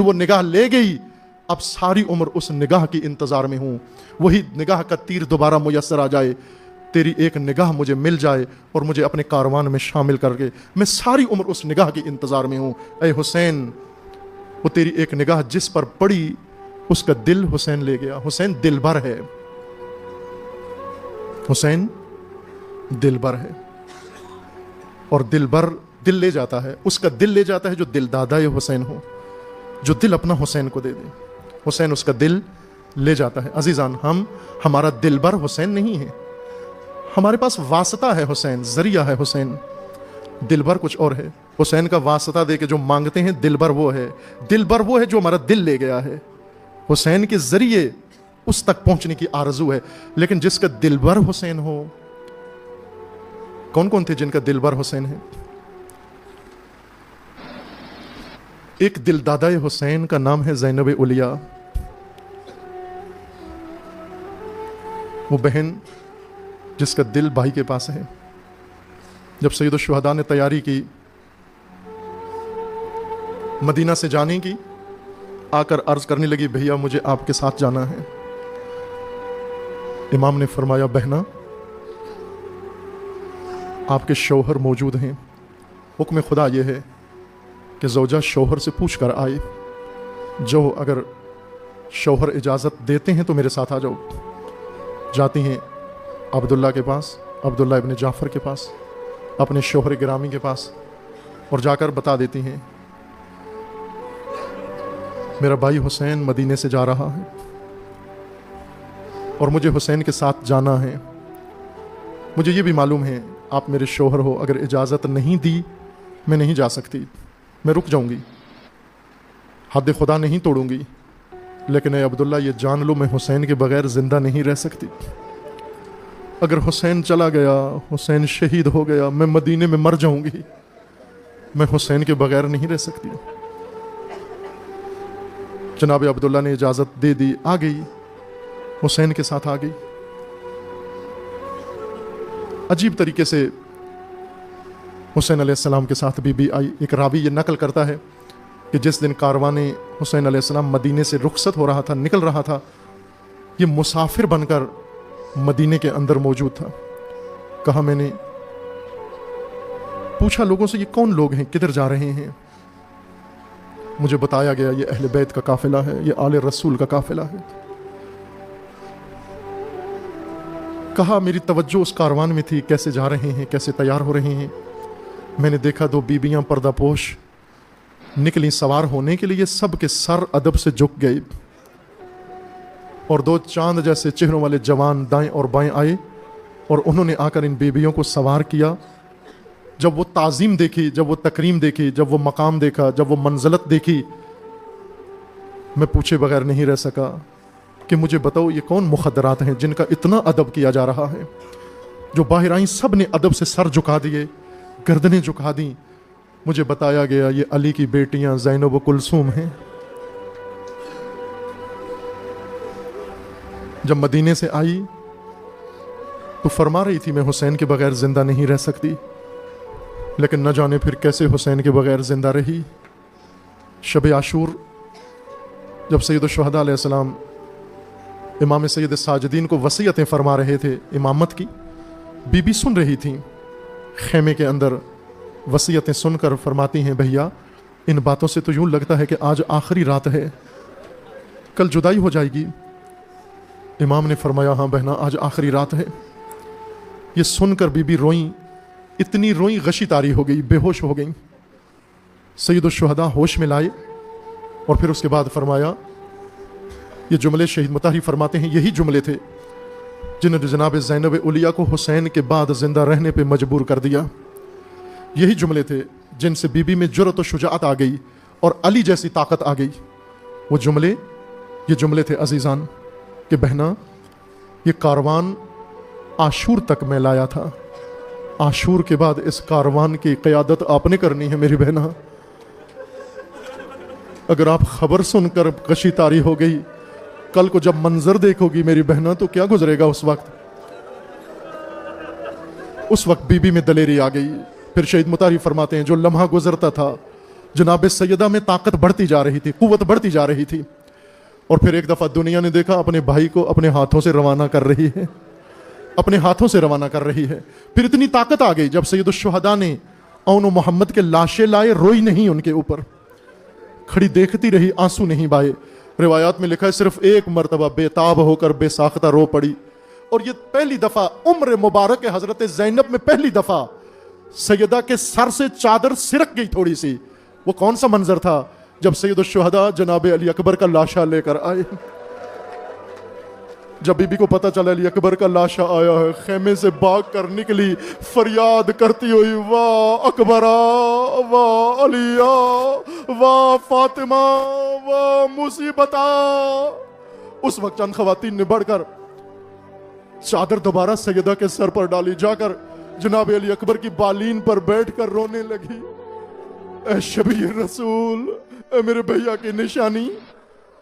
वो निगाह ले गई, अब सारी उम्र उस निगाह की इंतजार में हूं, वही निगाह का तीर दोबारा मुयस्सर आ जाए, तेरी एक निगाह मुझे मिल जाए और मुझे अपने कारवान में शामिल करके मैं सारी उम्र उस निगाह के इंतजार में हूं। ऐ हुसैन, वो तेरी एक निगाह जिस पर पड़ी उसका दिल हुसैन ले गया। हुसैन दिलबर है, हुसैन दिलबर है, और दिलबर दिल ले जाता है, उसका दिल ले जाता है जो दिल दादा हुसैन हो, जो दिल अपना हुसैन को दे दे। हुसैन उसका दिल ले जाता है। अजीजान, हमारा दिलबर हुसैन नहीं है, हमारे पास वास्ता है हुसैन, जरिया है हुसैन, दिलबर कुछ और है। हुसैन का वास्ता दे के जो मांगते हैं, दिलबर वो है। दिलबर वो है जो हमारा दिल ले गया है, हुसैन के जरिए उस तक पहुंचने की आरजू है। लेकिन जिसका दिलबर हुसैन हो, कौन कौन थे जिनका दिलबर हुसैन है? एक दिलदादा हुसैन का नाम है ज़ैनब उलिया। वो बहन जिसका दिल भाई के पास है। जब सैयद शुहदा ने तैयारी की मदीना से जाने की, आकर अर्ज करने लगी, भैया मुझे आपके साथ जाना है। इमाम ने फरमाया, बहना आपके शौहर मौजूद हैं, हुक्म खुदा यह है कि ज़ौजा शौहर से पूछ कर आए, जो अगर शौहर इजाज़त देते हैं तो मेरे साथ आ जाओ। जाती हैं अब्दुल्ला के पास, अब्दुल्ला इब्न जाफ़र के पास, अपने शौहर गिरामी के पास, और जाकर बता देती हैं, मेरा भाई हुसैन मदीने से जा रहा है और मुझे हुसैन के साथ जाना है। मुझे ये भी मालूम है आप मेरे शौहर हो, अगर इजाज़त नहीं दी मैं नहीं जा सकती, मैं रुक जाऊंगी, हद खुदा नहीं तोड़ूंगी। लेकिन ए अब्दुल्ला, ये जान लो मैं हुसैन के बगैर ज़िंदा नहीं रह सकती। अगर हुसैन चला गया, हुसैन शहीद हो गया, मैं मदीने में मर जाऊंगी, मैं हुसैन के बगैर नहीं रह सकती। जनाब अब्दुल्ला ने इजाज़त दे दी, आ गई, हुसैन के साथ आ गई। अजीब तरीके से हुसैन अलैहिस्सलाम के साथ बीबी आई। एक रावी ये नकल करता है कि जिस दिन कारवाने हुसैन अलैहिस्सलाम मदीने से रुखसत हो रहा था, निकल रहा था, ये मुसाफिर बनकर मदीने के अंदर मौजूद था। कहा, मैंने पूछा लोगों से, ये कौन लोग हैं, किधर जा रहे हैं? मुझे बताया गया ये अहले बैत का काफिला है, ये आले रसूल का काफिला है। कहा, मेरी तवज्जो उस कारवान में थी, कैसे जा रहे हैं, कैसे तैयार हो रहे हैं। मैंने देखा दो बीबियां पर्दापोश निकली सवार होने के लिए, सब के सर अदब से झुक गए, और दो चांद जैसे चेहरों वाले जवान दाएं और बाएं आए और उन्होंने आकर इन बीबियों को सवार किया। जब वो ताज़ीम देखी, जब वो तकरीम देखी, जब वो मकाम देखा, जब वो मंज़लत देखी, मैं पूछे बगैर नहीं रह सका कि मुझे बताओ ये कौन मुखद्दरात हैं जिनका इतना अदब किया जा रहा है। जो बाहर आई सब ने अदब से सर झुका दिए, गर्दनें झुका दी। मुझे बताया गया ये अली की बेटियां ज़ैनब व कुलसूम हैं। जब मदीने से आई तो फरमा रही थी, मैं हुसैन के बगैर जिंदा नहीं रह सकती, लेकिन न जाने फिर कैसे हुसैन के बगैर जिंदा रही। शब आशूर जब सैयद शुहदा अलैहिस्सलाम इमाम सैयद साजिदीन को वसीयतें फरमा रहे थे इमामत की, बीबी सुन रही थी। खेमे के अंदर वसीयतें सुनकर फरमाती हैं, भैया इन बातों से तो यूं लगता है कि आज आखिरी रात है, कल जुदाई हो जाएगी। इमाम ने फरमाया, हाँ बहना आज आखिरी रात है। ये सुनकर बीबी रोई, इतनी रोई गशी तारी हो गई, बेहोश हो गई। सैयद शुहदा होश में लाए और फिर उसके बाद फरमाया, ये जुमले शहीद मुताहरी फरमाते हैं यही जुमले थे जिन्होंने जनाब ज़ैनब उलिया को हुसैन के बाद जिंदा रहने पे मजबूर कर दिया। यही जुमले थे जिनसे बीबी में जुर्रत और शुजाअत आ गई और अली जैसी ताकत आ गई। वो जुमले, ये जुमले थे अजीज़ान कि बहना ये कारवान आशूर तक मैं लाया था, आशूर के बाद इस कारवान की क़यादत आपने करनी है मेरी बहना। अगर आप खबर सुनकर कशी तारी हो गई, कल को जब मंजर देखोगी मेरी बहना तो क्या गुजरेगा उस वक्त। उस वक्त बीबी में दलेरी आ गई। फिर शहीद मुतारी फरमाते हैं, जो लम्हा गुजरता था جناب سیدہ میں طاقت بڑھتی جا رہی تھی، قوت بڑھتی جا رہی تھی، اور پھر ایک دفعہ دنیا نے دیکھا اپنے بھائی کو اپنے ہاتھوں سے روانہ کر رہی ہے، اپنے ہاتھوں سے روانہ کر رہی ہے۔ پھر اتنی طاقت آ گئی جب سید الشہداء نے اون و محمد کے لاشیں لائے، روئی نہیں ان کے اوپر، کھڑی دیکھتی رہی، آنسو نہیں بہائے۔ روایات میں لکھا ہے صرف ایک مرتبہ بے تاب ہو کر بے ساختہ رو پڑی، اور یہ پہلی دفعہ عمر مبارک حضرت زینب میں پہلی دفعہ سیدہ کے سر سے چادر سرک گئی تھوڑی سی۔ وہ کون سا منظر تھا؟ جب سید الشہداء جناب علی اکبر کا لاشا لے کر آئے۔ جب بی بی کو پتا چلا علی اکبر کا لاشا آیا ہے، خیمے سے بھاگ کر نکلی فریاد کرتی ہوئی، واہ اکبرا، واہ علیہ، واہ فاطمہ، واہ مصیبتا۔ اس وقت چند خواتین نے بڑھ کر چادر دوبارہ سیدہ کے سر پر ڈالی، جا کر جناب علی اکبر کی بالین پر بیٹھ کر رونے لگی، اے شبیہ رسول، اے میرے بھیا کی نشانی۔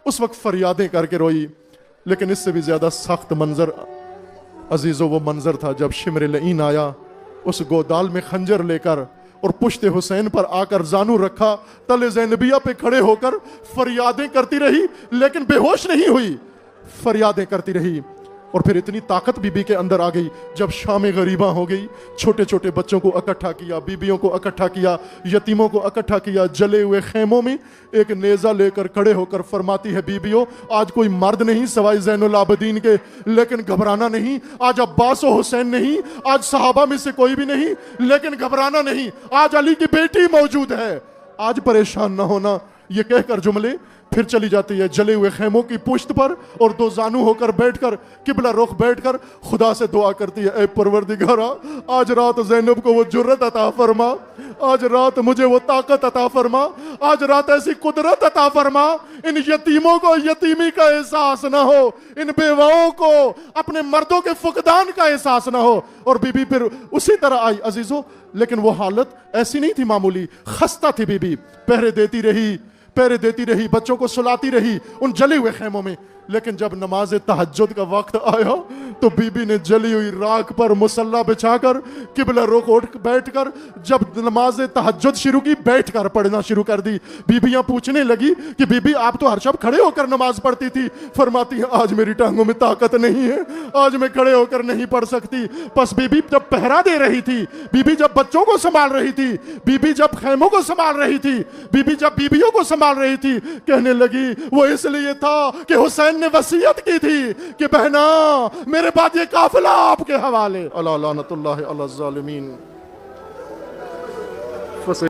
اس وقت فریادیں کر کے روئی۔ لیکن اس سے بھی زیادہ سخت منظر عزیزو وہ منظر تھا جب شمر لعین آیا، اس گودال میں خنجر لے کر، اور پشت حسین پر آ کر زانو رکھا، تل زینبیہ پہ کھڑے ہو کر فریادیں کرتی رہی، لیکن بے ہوش نہیں ہوئی، فریادیں کرتی رہی۔ اور پھر اتنی طاقت بی بی کے اندر آ گئی جب شام غریباں ہو گئی، چھوٹے چھوٹے بچوں کو اکٹھا کیا، بیبیوں کو اکٹھا کیا، یتیموں کو اکٹھا کیا، جلے ہوئے خیموں میں ایک نیزہ لے کر کھڑے ہو کر فرماتی ہے، بیبیوں آج کوئی مرد نہیں سوائے زین العابدین کے، لیکن گھبرانا نہیں، آج عباس و حسین نہیں، آج صحابہ میں سے کوئی بھی نہیں، لیکن گھبرانا نہیں، آج علی کی بیٹی موجود ہے، آج پریشان نہ ہونا۔ یہ کہہ کر جملے پھر چلی جاتی ہے جلے ہوئے خیموں کی پشت پر، اور دو زانو ہو کر بیٹھ کر قبلہ رخ بیٹھ کر خدا سے دعا کرتی ہے، اے پروردگارا آج رات زینب کو وہ جرت عطا فرما، آج رات مجھے وہ طاقت عطا فرما، آج رات ایسی قدرت عطا فرما، ان یتیموں کو یتیمی کا احساس نہ ہو، ان بیواؤں کو اپنے مردوں کے فقدان کا احساس نہ ہو۔ اور بی بی پھر اسی طرح آئی عزیزو، لیکن وہ حالت ایسی نہیں تھی معمولی، خستہ تھی بی بی، پہرے دیتی رہی، بچوں کو سلاتی رہی ان جلے ہوئے خیموں میں۔ لیکن جب نماز تہجد کا وقت آیا تو بی بی نے جلی ہوئی راکھ پر مصلی بچھا کر قبلہ رخ اٹھ بیٹھ کر جب نماز تہجد شروع کی، بیٹھ کر پڑھنا شروع کر دی۔ بیبیاں پوچھنے لگی کہ بی بی آپ تو ہر شب کھڑے ہو کر نماز پڑھتی تھی۔ فرماتی ہے آج میری ٹانگوں میں طاقت نہیں ہے، آج میں کھڑے ہو کر نہیں پڑھ سکتی۔ پس بی بی جب پہرا دے رہی تھی، بی بی جب بچوں کو سنبھال رہی تھی، بی بی جب خیموں کو سنبھال رہی تھی، بی بی جب بیبیوں کو سنبھال رہی تھی، کہنے لگی وہ اس لیے تھا کہ حسین نے وصیت کی تھی کہ بہنا میرے بعد یہ قافلہ آپ کے حوالے، الا لعنت اللہ علی الظالمین۔